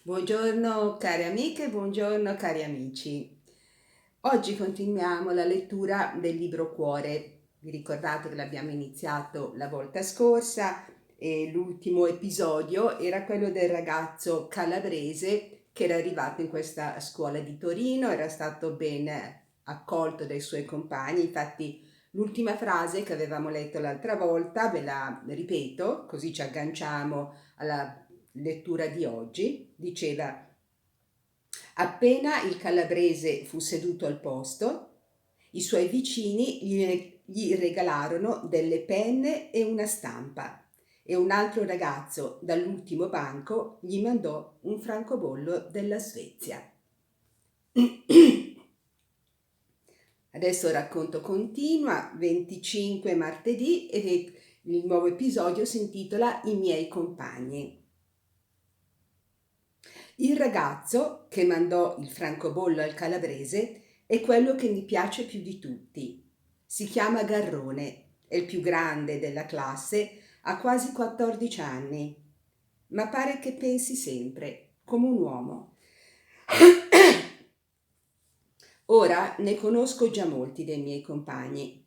Buongiorno cari amiche, buongiorno cari amici. Oggi continuiamo la lettura del libro Cuore. Vi ricordate che l'abbiamo iniziato la volta scorsa e l'ultimo episodio era quello del ragazzo calabrese che era arrivato in questa scuola di Torino, era stato ben accolto dai suoi compagni. Infatti l'ultima frase che avevamo letto l'altra volta ve la ripeto, così ci agganciamo alla lettura di oggi. Diceva: appena il calabrese fu seduto al posto, i suoi vicini gli regalarono delle penne e una stampa, e un altro ragazzo dall'ultimo banco gli mandò un francobollo della Svezia. Adesso il racconto continua, 25 martedì, e il nuovo episodio si intitola I miei compagni. Il ragazzo che mandò il francobollo al calabrese è quello che mi piace più di tutti. Si chiama Garrone, è il più grande della classe, ha quasi 14 anni, ma pare che pensi sempre come un uomo. Ora ne conosco già molti dei miei compagni.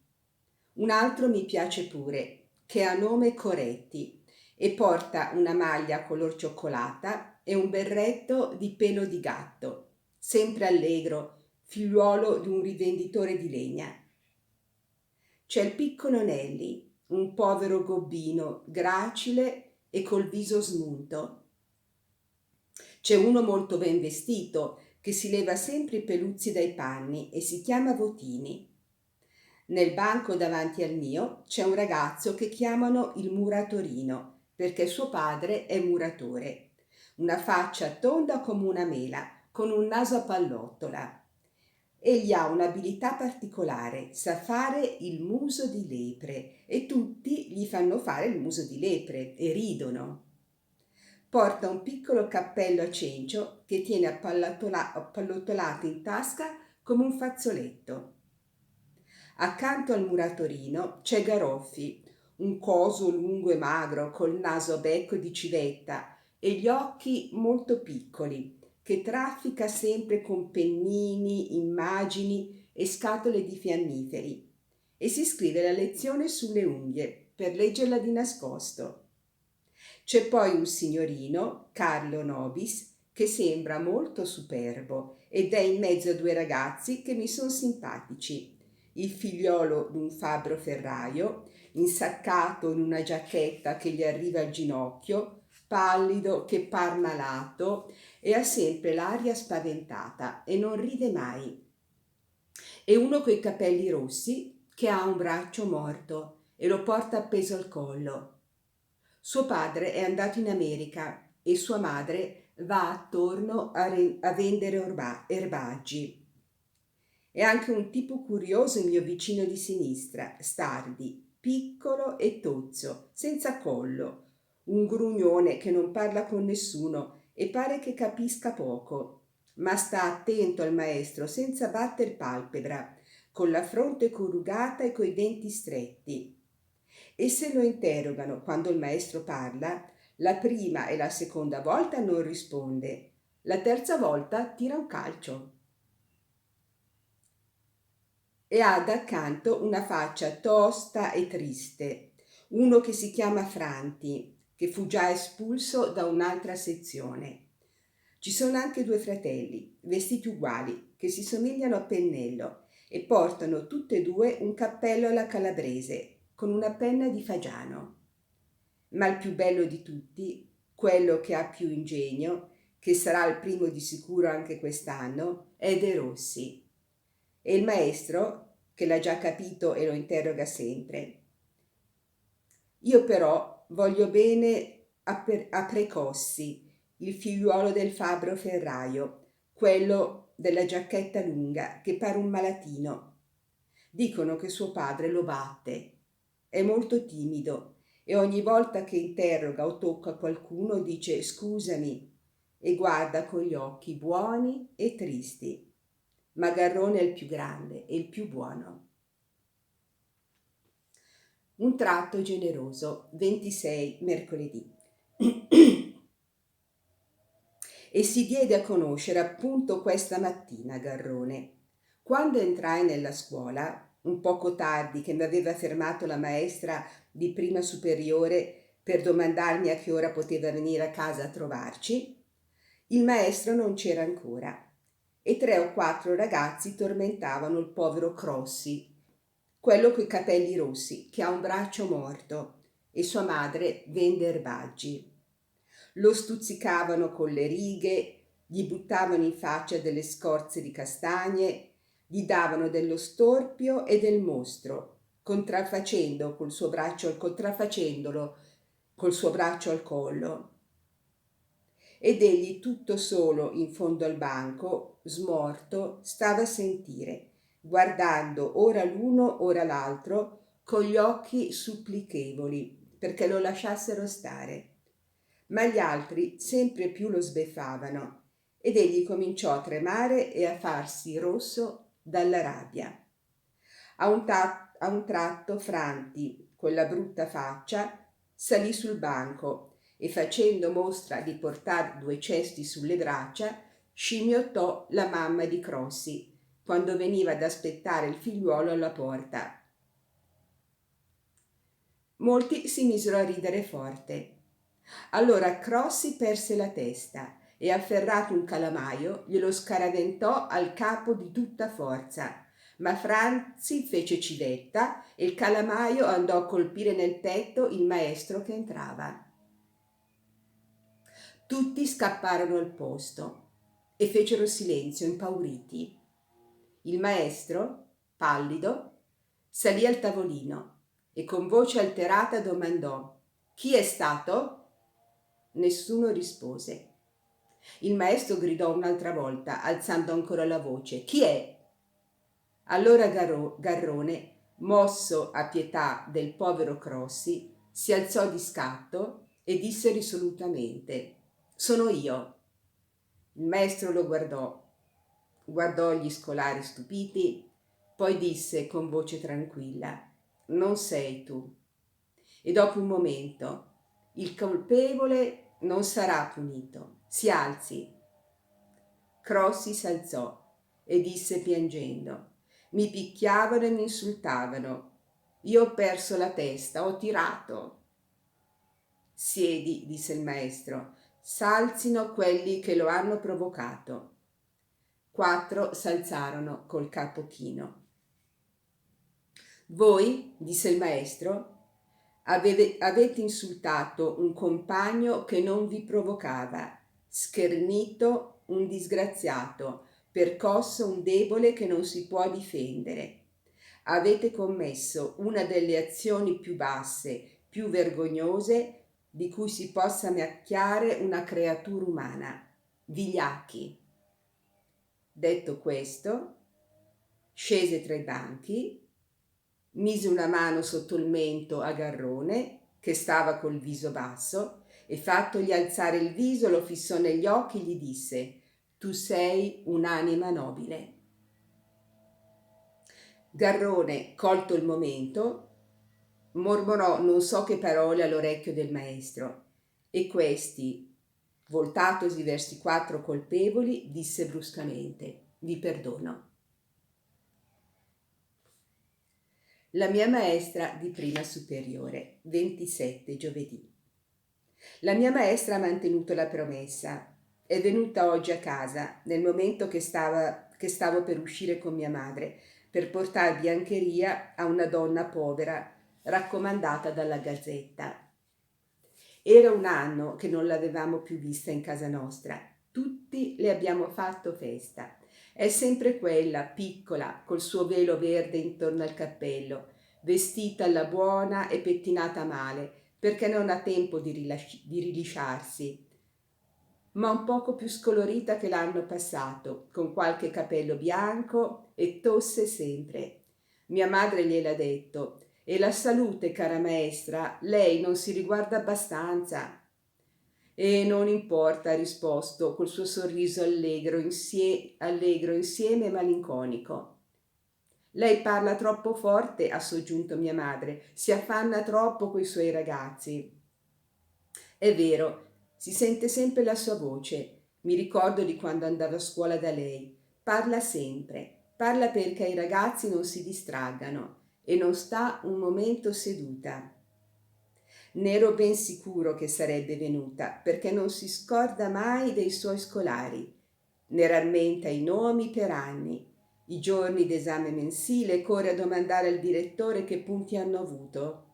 Un altro mi piace pure, che ha nome Coretti e porta una maglia color cioccolata e un berretto di pelo di gatto, sempre allegro, figliuolo di un rivenditore di legna. C'è il piccolo Nelli, un povero gobbino, gracile e col viso smunto. C'è uno molto ben vestito, che si leva sempre i peluzzi dai panni e si chiama Votini. Nel banco davanti al mio c'è un ragazzo che chiamano il muratorino, perché suo padre è muratore. Una faccia tonda come una mela, con un naso a pallottola. Egli ha un'abilità particolare, sa fare il muso di lepre e tutti gli fanno fare il muso di lepre e ridono. Porta un piccolo cappello a cencio che tiene appallottolato in tasca come un fazzoletto. Accanto al muratorino c'è Garoffi, un coso lungo e magro col naso a becco di civetta e gli occhi molto piccoli, che traffica sempre con pennini, immagini e scatole di fiammiferi e si scrive la lezione sulle unghie per leggerla di nascosto. C'è poi un signorino, Carlo Nobis, che sembra molto superbo ed è in mezzo a due ragazzi che mi sono simpatici. Il figliolo d'un fabbro ferraio, insaccato in una giacchetta che gli arriva al ginocchio, pallido che par malato e ha sempre l'aria spaventata e non ride mai. E uno coi capelli rossi che ha un braccio morto e lo porta appeso al collo. Suo padre è andato in America e sua madre va attorno a vendere erbaggi. È anche un tipo curioso il mio vicino di sinistra, Stardi, piccolo e tozzo, senza collo, un grugnone che non parla con nessuno e pare che capisca poco, ma sta attento al maestro senza batter palpebra, con la fronte corrugata e coi denti stretti. E se lo interrogano quando il maestro parla, la prima e la seconda volta non risponde, la terza volta tira un calcio. E ha d'accanto una faccia tosta e triste, uno che si chiama Franti, che fu già espulso da un'altra sezione. Ci sono anche due fratelli, vestiti uguali, che si somigliano a pennello e portano tutte e due un cappello alla calabrese, con una penna di fagiano. Ma il più bello di tutti, quello che ha più ingegno, che sarà il primo di sicuro anche quest'anno, è De Rossi. E il maestro, che l'ha già capito e lo interroga sempre. Io però voglio bene a Precossi, il figliuolo del fabbro ferraio, quello della giacchetta lunga, che pare un malatino. Dicono che suo padre lo batte. È molto timido e ogni volta che interroga o tocca qualcuno dice scusami e guarda con gli occhi buoni e tristi. Ma Garrone è il più grande e il più buono. Un tratto generoso, 26 mercoledì. e si diede a conoscere appunto questa mattina a Garrone. Quando entrai nella scuola, un poco tardi che mi aveva fermato la maestra di prima superiore per domandarmi a che ora poteva venire a casa a trovarci, il maestro non c'era ancora e 3 o 4 ragazzi tormentavano il povero Crossi, quello coi capelli rossi, che ha un braccio morto, e sua madre vende erbaggi. Lo stuzzicavano con le righe, gli buttavano in faccia delle scorze di castagne, gli davano dello storpio e del mostro, contraffacendolo col suo braccio al collo. Ed egli tutto solo in fondo al banco, smorto, stava a sentire, guardando ora l'uno ora l'altro con gli occhi supplichevoli perché lo lasciassero stare. Ma gli altri sempre più lo sbeffavano ed egli cominciò a tremare e a farsi rosso dalla rabbia. A un tratto Franti, con la brutta faccia, salì sul banco e facendo mostra di portar 2 cesti sulle braccia, scimmiottò la mamma di Crossi quando veniva ad aspettare il figliuolo alla porta. Molti si misero a ridere forte. Allora Crossi perse la testa e afferrato un calamaio glielo scaraventò al capo di tutta forza, ma Franzi fece civetta e il calamaio andò a colpire nel petto il maestro che entrava. Tutti scapparono al posto e fecero silenzio, impauriti. Il maestro, pallido, salì al tavolino e con voce alterata domandò: «Chi è stato?» Nessuno rispose. Il maestro gridò un'altra volta, alzando ancora la voce: «Chi è?» Allora Garrone, mosso a pietà del povero Crossi, si alzò di scatto e disse risolutamente: «Sono io». Il maestro lo guardò gli scolari stupiti, poi disse con voce tranquilla: «Non sei tu». E dopo un momento: «Il colpevole non sarà punito. Si alzi». Crossi s'alzò e disse piangendo: «Mi picchiavano e mi insultavano. Io ho perso la testa, ho tirato». «Siedi», disse il maestro, «s'alzino quelli che lo hanno provocato». 4 s'alzarono col capo chino. «Voi», disse il maestro, avete insultato un compagno che non vi provocava, schernito un disgraziato, percosso un debole che non si può difendere. Avete commesso una delle azioni più basse, più vergognose di cui si possa macchiare una creatura umana. Vigliacchi». Detto questo, scese tra i banchi, mise una mano sotto il mento a Garrone, che stava col viso basso, e fattogli alzare il viso lo fissò negli occhi e gli disse: «Tu sei un'anima nobile». Garrone, colto il momento, mormorò non so che parole all'orecchio del maestro e questi, voltatosi verso i 4 colpevoli, disse bruscamente: «Vi perdono». La mia maestra di prima superiore, 27 giovedì. La mia maestra ha mantenuto la promessa. È venuta oggi a casa nel momento che stavo per uscire con mia madre per portar biancheria a una donna povera raccomandata dalla Gazzetta. Era un anno che non l'avevamo più vista in casa nostra. Tutti le abbiamo fatto festa. È sempre quella, piccola, col suo velo verde intorno al cappello, vestita alla buona e pettinata male, perché non ha tempo di rilisciarsi, ma un poco più scolorita che l'anno passato, con qualche capello bianco e tosse sempre. Mia madre gliel'ha detto: «E la salute, cara maestra, lei non si riguarda abbastanza». «E non importa», ha risposto col suo sorriso allegro insieme malinconico. «Lei parla troppo forte», ha soggiunto mia madre, «si affanna troppo coi suoi ragazzi». È vero, si sente sempre la sua voce, Mi ricordo di quando andavo a scuola da lei. Parla sempre, parla perché i ragazzi non si distraggano e non sta un momento seduta. Ne ero ben sicuro che sarebbe venuta, perché non si scorda mai dei suoi scolari. Ne rammenta i nomi per anni. I giorni d'esame mensile corre a domandare al direttore che punti hanno avuto.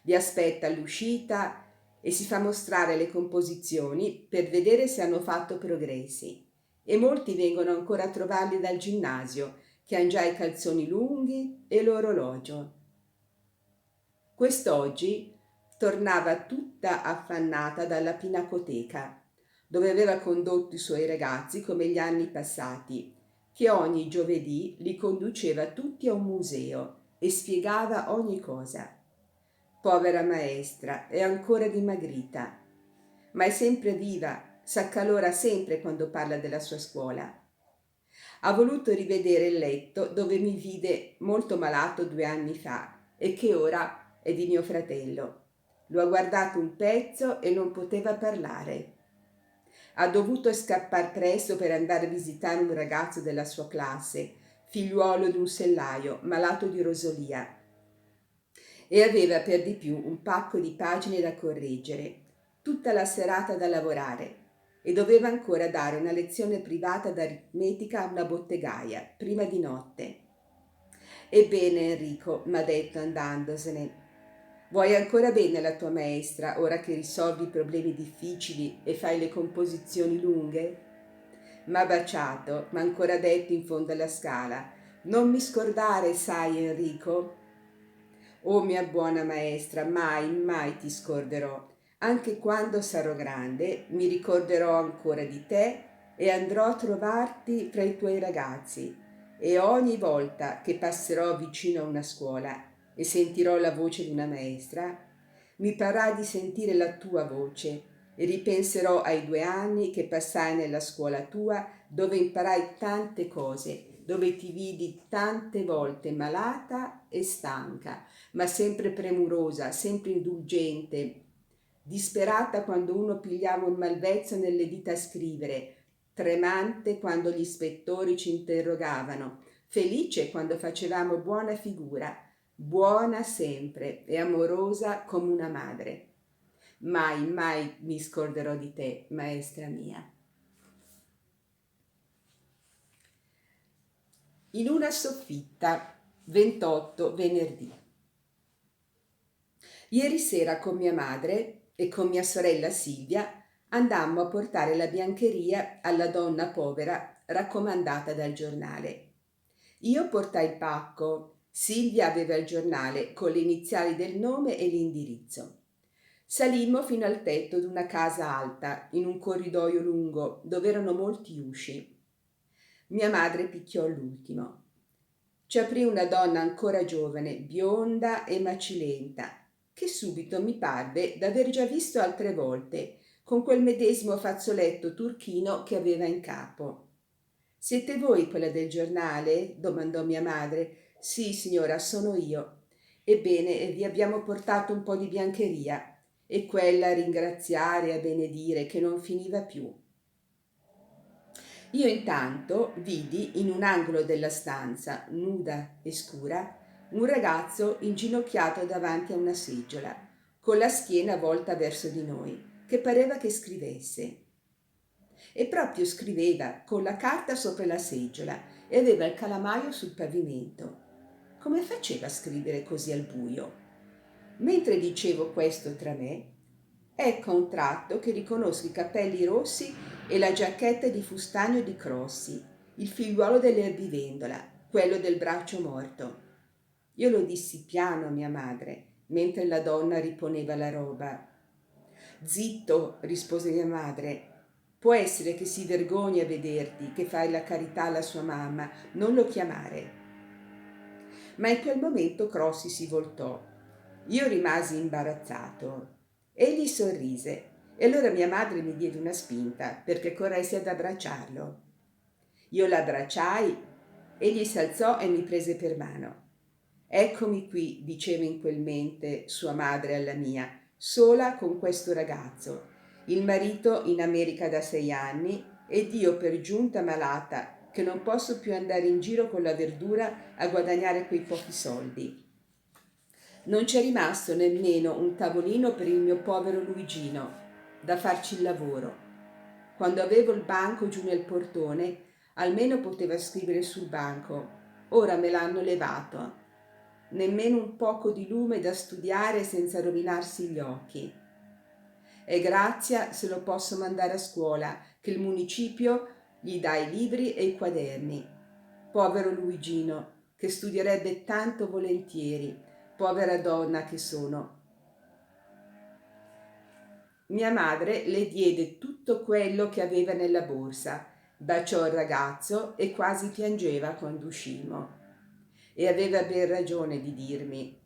Vi aspetta all'uscita e si fa mostrare le composizioni per vedere se hanno fatto progressi. E molti vengono ancora a trovarli dal ginnasio, che han già i calzoni lunghi e l'orologio. Quest'oggi tornava tutta affannata dalla pinacoteca, dove aveva condotto i suoi ragazzi come gli anni passati, che ogni giovedì li conduceva tutti a un museo e spiegava ogni cosa. Povera maestra, è ancora dimagrita, ma è sempre viva, s'accalora sempre quando parla della sua scuola. Ha voluto rivedere il letto dove mi vide molto malato 2 anni fa e che ora è di mio fratello. Lo ha guardato un pezzo e non poteva parlare. Ha dovuto scappar presto per andare a visitare un ragazzo della sua classe, figliuolo di un sellaio, malato di rosolia, e aveva per di più un pacco di pagine da correggere, tutta la serata da lavorare, e doveva ancora dare una lezione privata d'aritmetica a una bottegaia, prima di notte. Ebbene, Enrico, m'ha detto andandosene, vuoi ancora bene la tua maestra ora che risolvi i problemi difficili e fai le composizioni lunghe? M'ha baciato, m'ha ancora detto in fondo alla scala, non mi scordare, sai, Enrico? Oh mia buona maestra, mai, mai ti scorderò. Anche quando sarò grande mi ricorderò ancora di te e andrò a trovarti fra i tuoi ragazzi. E ogni volta che passerò vicino a una scuola e sentirò la voce di una maestra, mi parrà di sentire la tua voce e ripenserò ai 2 anni che passai nella scuola tua dove imparai tante cose, dove ti vidi tante volte malata e stanca, ma sempre premurosa, sempre indulgente, disperata quando uno pigliava un malvezzo nelle dita a scrivere, tremante quando gli ispettori ci interrogavano, felice quando facevamo buona figura, buona sempre e amorosa come una madre. Mai, mai mi scorderò di te, maestra mia. In una soffitta, 28 venerdì. Ieri sera con mia madre e con mia sorella Silvia andammo a portare la biancheria alla donna povera raccomandata dal giornale. Io portai il pacco, Silvia aveva il giornale con le iniziali del nome e l'indirizzo. Salimmo fino al tetto d'una casa alta, in un corridoio lungo, dove erano molti usci. Mia madre picchiò l'ultimo. Ci aprì una donna ancora giovane, bionda e macilenta, che subito mi parve d'aver già visto altre volte, con quel medesimo fazzoletto turchino che aveva in capo. Siete voi quella del giornale? Domandò mia madre. Sì, signora, sono io. Ebbene, vi abbiamo portato un po' di biancheria, e quella a ringraziare e a benedire che non finiva più. Io intanto vidi in un angolo della stanza, nuda e scura, un ragazzo inginocchiato davanti a una seggiola, con la schiena volta verso di noi, che pareva che scrivesse. E proprio scriveva con la carta sopra la seggiola e aveva il calamaio sul pavimento. Come faceva a scrivere così al buio? Mentre dicevo questo tra me, ecco a un tratto che riconosco i capelli rossi e la giacchetta di fustagno di Crossi, il figliuolo dell'erbivendola, quello del braccio morto. Io lo dissi piano a mia madre, mentre la donna riponeva la roba. Zitto, rispose mia madre. Può essere che si vergogni a vederti, che fai la carità alla sua mamma, non lo chiamare. Ma in quel momento Crossi si voltò. Io rimasi imbarazzato. Egli sorrise e allora mia madre mi diede una spinta perché corressi ad abbracciarlo. Io l'abbracciai, egli si alzò e mi prese per mano. Eccomi qui, diceva in quel mente sua madre alla mia, sola con questo ragazzo, il marito in America da 6 anni ed io per giunta malata che non posso più andare in giro con la verdura a guadagnare quei pochi soldi. Non c'è rimasto nemmeno un tavolino per il mio povero Luigino da farci il lavoro. Quando avevo il banco giù nel portone, almeno poteva scrivere sul banco. Ora me l'hanno levato. Nemmeno un poco di lume da studiare senza rovinarsi gli occhi. E Grazia se lo posso mandare a scuola, che il municipio gli dà i libri e i quaderni. Povero Luigino, che studierebbe tanto volentieri, povera donna che sono. Mia madre le diede tutto quello che aveva nella borsa, baciò il ragazzo e quasi piangeva quando uscimmo. E aveva ben ragione di dirmi: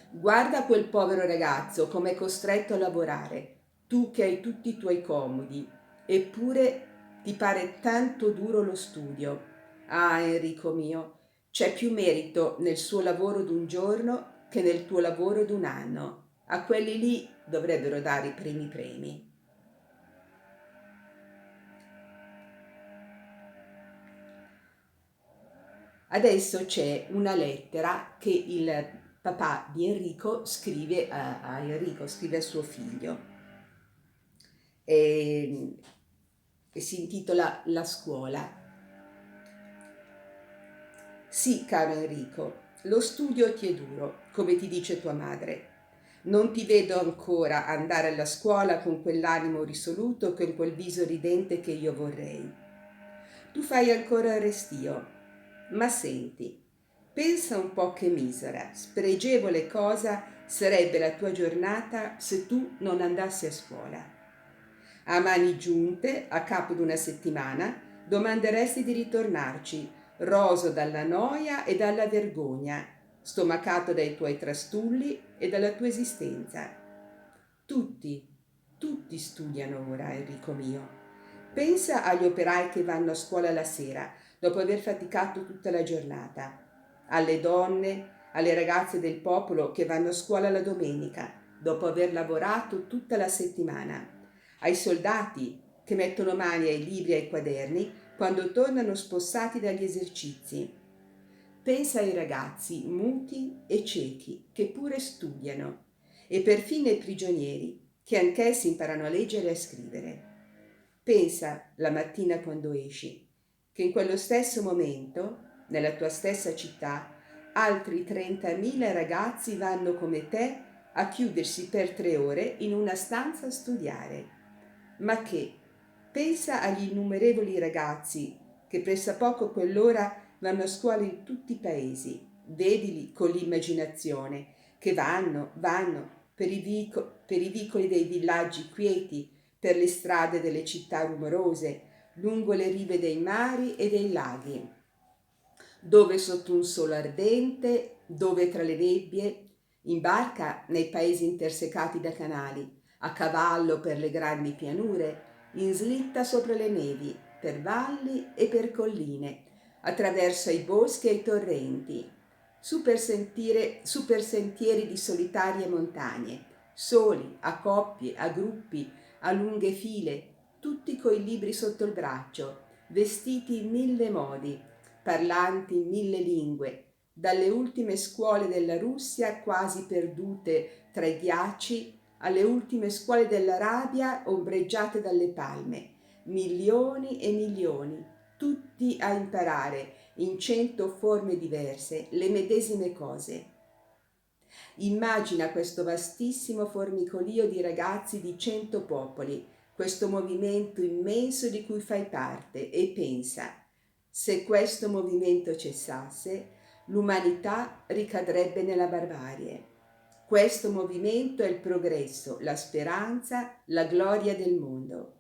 guarda quel povero ragazzo come è costretto a lavorare, tu che hai tutti i tuoi comodi, eppure ti pare tanto duro lo studio. Ah, Enrico mio, c'è più merito nel suo lavoro d'un giorno che nel tuo lavoro d'un anno. A quelli lì dovrebbero dare i premi. Adesso c'è una lettera che il papà di Enrico scrive a Enrico, scrive a suo figlio e, e si intitola La scuola. Sì, caro Enrico, lo studio ti è duro, come ti dice tua madre. Non ti vedo ancora andare alla scuola con quell'animo risoluto e con quel viso ridente che io vorrei. Tu fai ancora il restio, ma senti, pensa un po' che misera, spregevole cosa sarebbe la tua giornata se tu non andassi a scuola. A mani giunte, a capo d'una settimana, domanderesti di ritornarci, roso dalla noia e dalla vergogna, stomacato dai tuoi trastulli e dalla tua esistenza. Tutti, tutti studiano ora, Enrico mio. Pensa agli operai che vanno a scuola la sera, dopo aver faticato tutta la giornata, alle donne, alle ragazze del popolo che vanno a scuola la domenica, dopo aver lavorato tutta la settimana, ai soldati che mettono mani ai libri e ai quaderni quando tornano spossati dagli esercizi. Pensa ai ragazzi muti e ciechi che pure studiano e perfino ai prigionieri che anch'essi imparano a leggere e a scrivere. Pensa la mattina quando esci che in quello stesso momento, nella tua stessa città, altri 30.000 ragazzi vanno come te a chiudersi per 3 ore in una stanza a studiare. Ma che pensa agli innumerevoli ragazzi che pressappoco quell'ora vanno a scuola in tutti i paesi, vedili con l'immaginazione, che vanno per i vicoli dei villaggi quieti, per le strade delle città rumorose, lungo le rive dei mari e dei laghi, dove sotto un sole ardente, dove tra le nebbie, in barca nei paesi intersecati da canali, a cavallo per le grandi pianure, in slitta sopra le nevi, per valli e per colline, attraverso i boschi e i torrenti, su per sentieri di solitarie montagne, soli, a coppie, a gruppi, a lunghe file, tutti coi libri sotto il braccio, vestiti in 1000 modi, parlanti in 1000 lingue, dalle ultime scuole della Russia quasi perdute tra i ghiacci alle ultime scuole dell'Arabia ombreggiate dalle palme, milioni e milioni, tutti a imparare in 100 forme diverse le medesime cose. Immagina questo vastissimo formicolio di ragazzi di 100 popoli, questo movimento immenso di cui fai parte e pensa, se questo movimento cessasse, l'umanità ricadrebbe nella barbarie. Questo movimento è il progresso, la speranza, la gloria del mondo.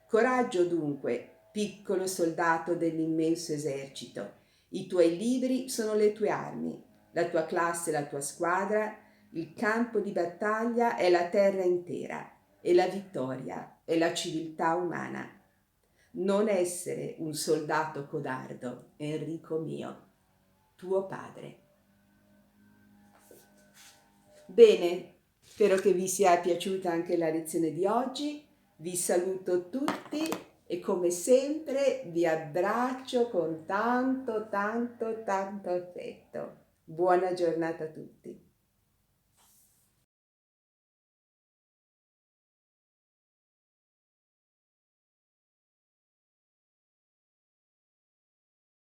Coraggio dunque, piccolo soldato dell'immenso esercito. I tuoi libri sono le tue armi, la tua classe è la tua squadra, il campo di battaglia è la terra intera e la vittoria è la civiltà umana. Non essere un soldato codardo, Enrico mio, tuo padre. Bene, spero che vi sia piaciuta anche la lezione di oggi. Vi saluto tutti e come sempre vi abbraccio con tanto, tanto, tanto affetto. Buona giornata a tutti.